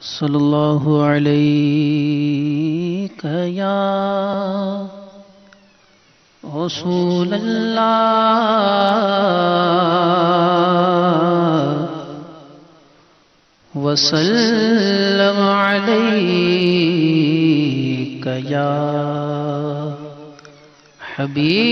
صلی اللہ علیہ یا رسول اللہ وسلم علیک یا حبیب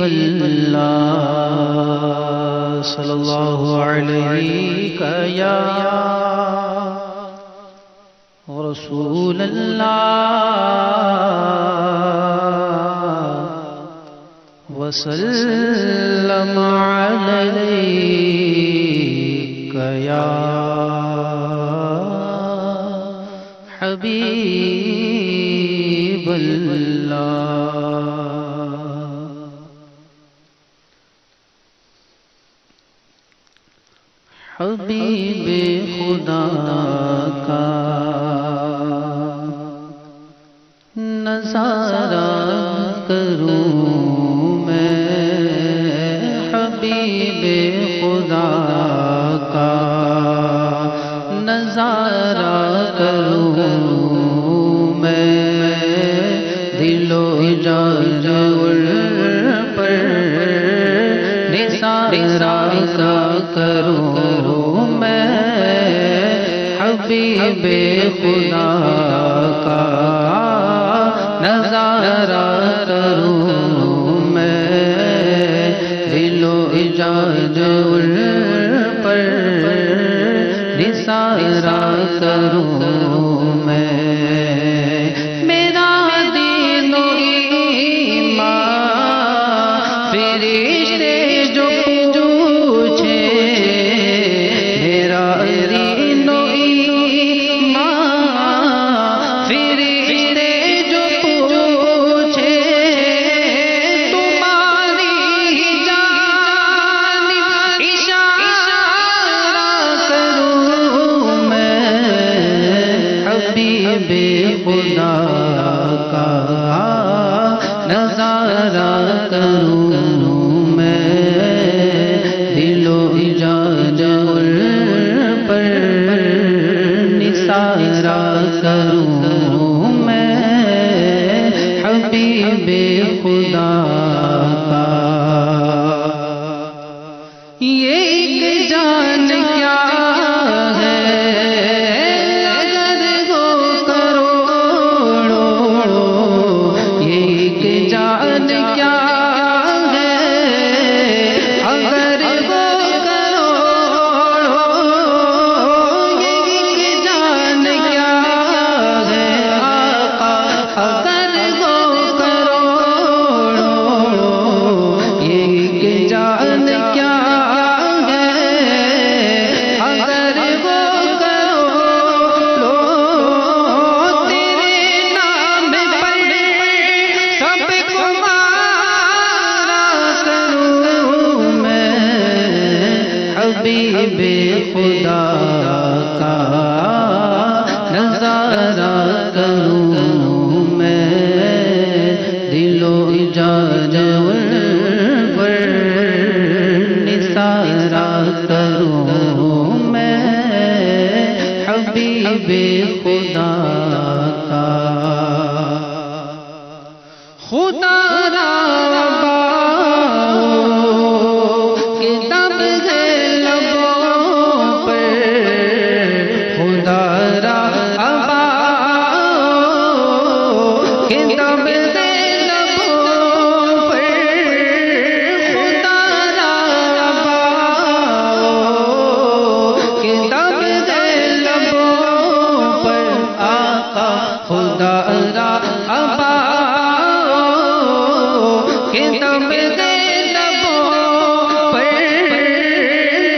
اللہ صلی اللہ علیہ یا رسول اللہ وسلم علیک یا حبیب اللہ۔ حبیب خدا کا نظارہ کروں میں، حبیب خدا کا نظارہ کروں میں، دل و جان پر نثارہ کروں میں، حبیب خدا کا نظارہ کروں میں، دل و جان پر نثارہ کروں میں۔ میرا دین و ایمان فرشتے جو پوچھے، میرا دین و ایمان فرشتے جو پوچھے، تمہاری جانب اشارہ کروں میں، حبیب خدا کا نظارہ کروں میں، دل و جان پر نثارہ کروں میں، حبیب خدا کا۔ یہ ایک جان کیا ہے اگر ہو کروڑوں، یہ ایک جان کیا ہے اگر ہو کروڑوں، یہ ایک جان کیا ہے آقا اگر ہو کروڑوں، یہ ایک جان کیا ہے اگر ہو کروڑوں، تیرے نام پر سب کو مارا کروں میں، حبیب خدا کا نظارہ کروں میں، دل و جان پر نثارہ کروں میں، حبیب خدا کا۔ خدا را کتاب ہے لبوں پر، خدا را کتاب ہے لبوں پر، خدا را کتاب ہے لبوں پر، آقا خدا را کتاب ہے لبوں پر،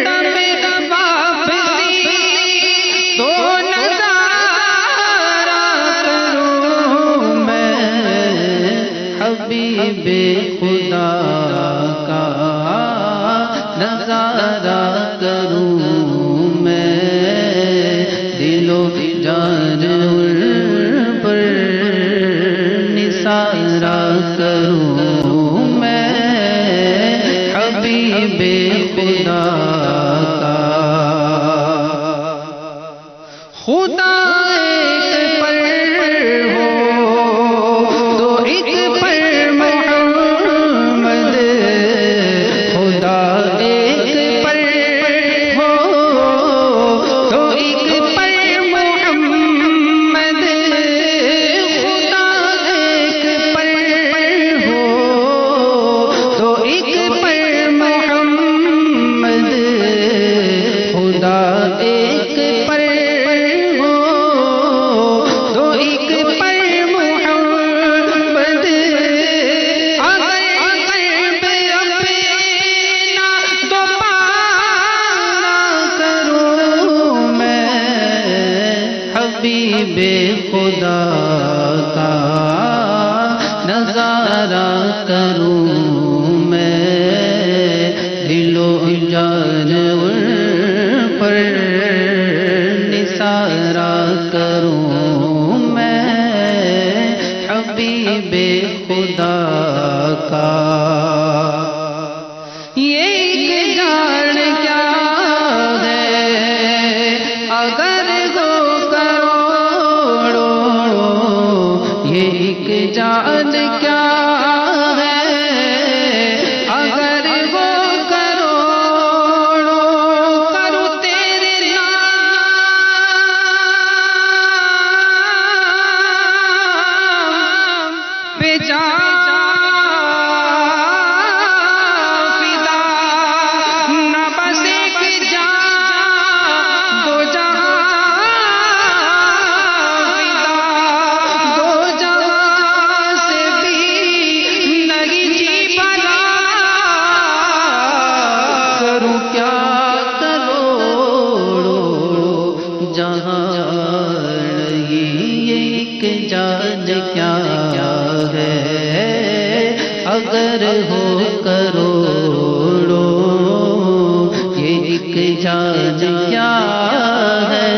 تم واپسی تو نظارہ کروں میں، حبیب خدا کا نظارہ کروں میں، دل و جان پر نثارہ کروں میں، حبیب خدا کا۔ خدا ایک پر ہو تو ایک پر محمد، خدا ایک پر ہو تو ایک پر محمد، خدا ایک پر ہو تو ایک پر محمد، خدا ایک پر حبیب خدا کا نظارہ کروں میں، دل و جان پر نثارہ کروں میں، حبیب خدا کا۔ یہ ایک جان کیا ہے اگر ہو ایک جان کیا ہے اگر وہ کروڑوں کرو تیرے نام پہ جا فدا، نہ بس ایک جان دو جہاں جان کیا ہے اگر ہو کروڑوں، یہ ایک جان کیا ہے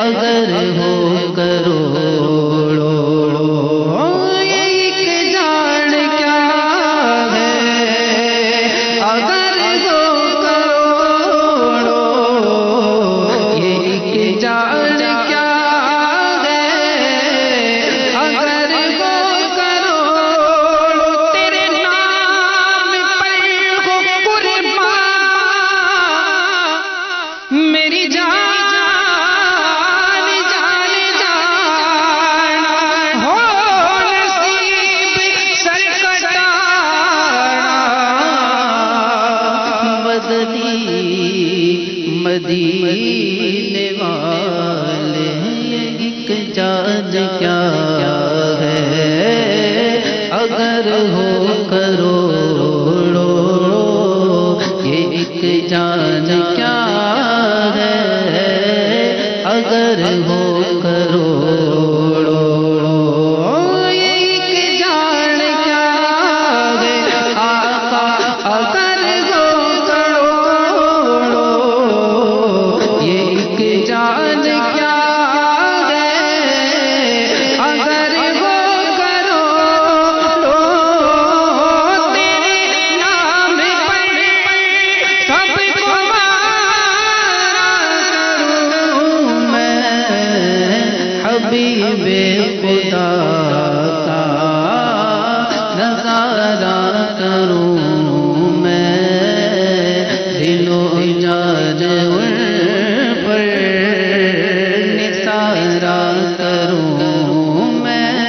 اگر ہو کروڑوں، یہ ایک جان کیا ہے اگر ہو کروڑوں، یہ ایک جان کیا مدینے والے، ایک جان کیا ہے اگر ہو کروڑوں، یہ ایک جان کیا ہے اگر ہو کروڑوں، یہ ایک جان کیا ہے آقا اگر ہو کروڑوں، یہ ایک جان کیا ہے اگر ہو کروڑوں، تیرے نام پر سب کو مارا کروں میں، حبیب خدا کا نظارہ کروں میں، دل و جان پر نثارہ کروں میں،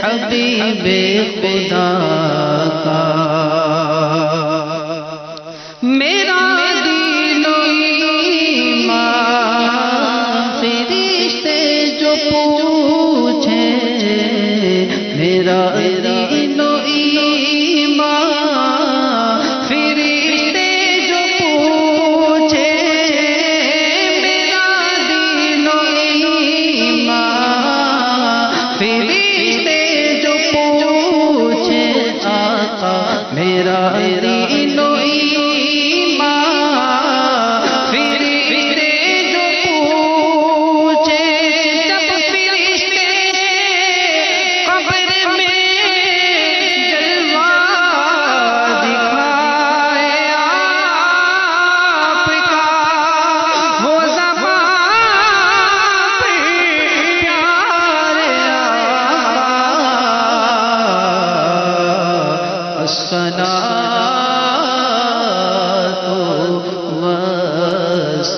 حبیب خدا کا۔ میرا دین و ایمان فرشتے جو پوچھیں، میرا دین و ایمان فرشتے جو پوچھیں، میرا دین و ایمان فرشتے جو پوچھیں،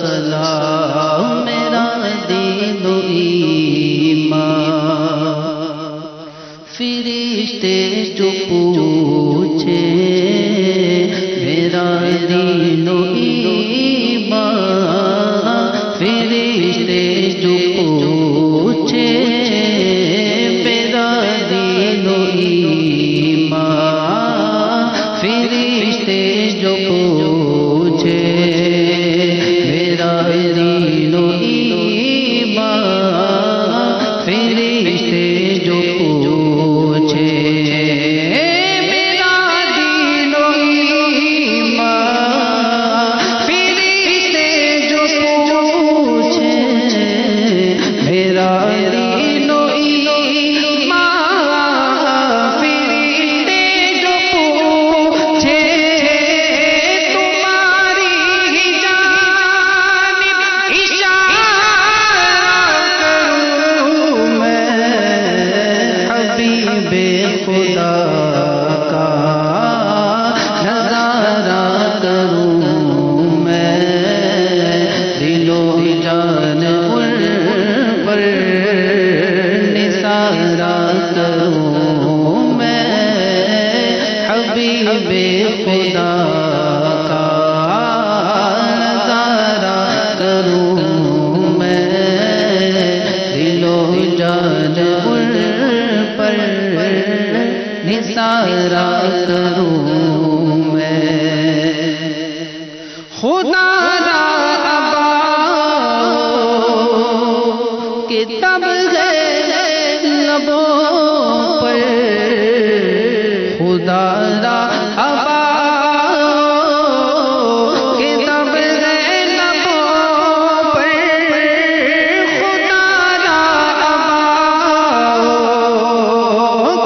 سلام میرا دین و ایمان، فرشتے جو پوچھے میرا دین و ایمان، فرشتے جو پوچھے میرا دین و ایمان، فرشتے جو پوچھے میرا دین و ایمان، فرشتے جو پوچھے میرا دین و ایمان، فرشتے جو پوچھے میرا دین و ایمان، فرشتے جو پوچھے تمہاری جانب اشارہ کروں میں، حبیب خدا کا نظارہ کروں میں، دل و جان ان پر نثارہ کروں میں، حبیب خدا کا نظارہ کروں میں، دل و جان ان پر نثارہ کروں میں، خدا را ابا کہ تب گئے لبوں پر، خدا را ابا کہ تب گئے لبوں پر، خدا را ابا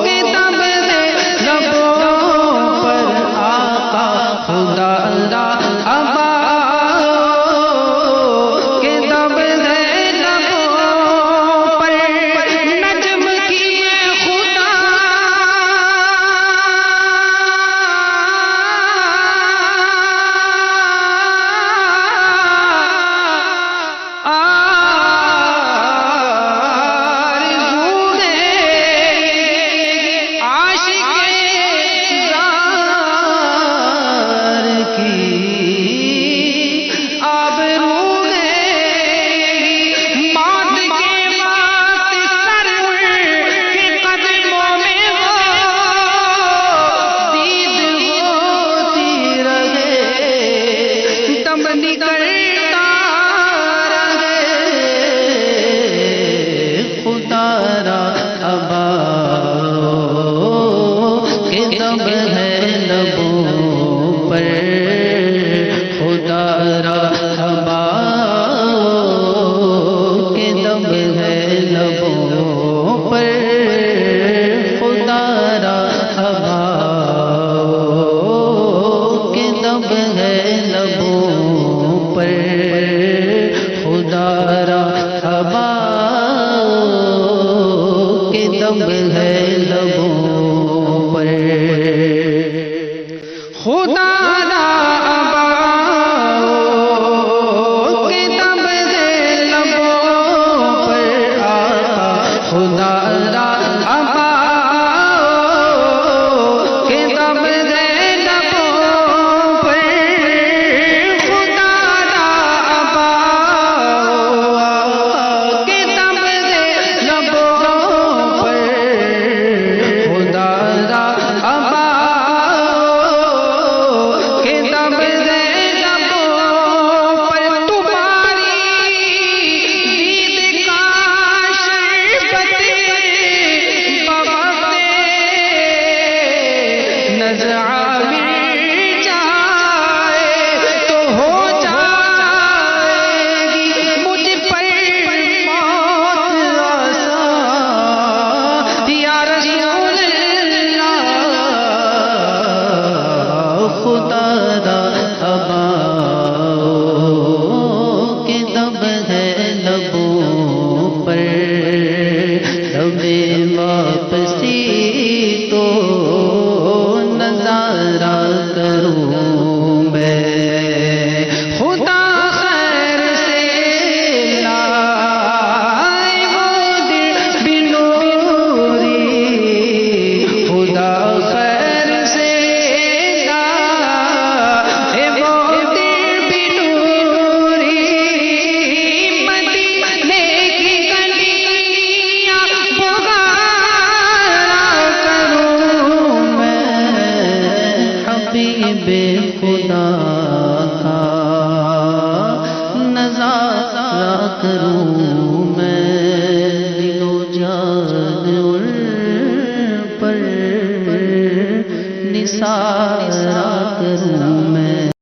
کہ تب گئے لبوں پر، آقا خدا را ابا کہ تب گئے لبوں پر، نجم کیے خدا پر کروں میں دل و جان ان پر نثار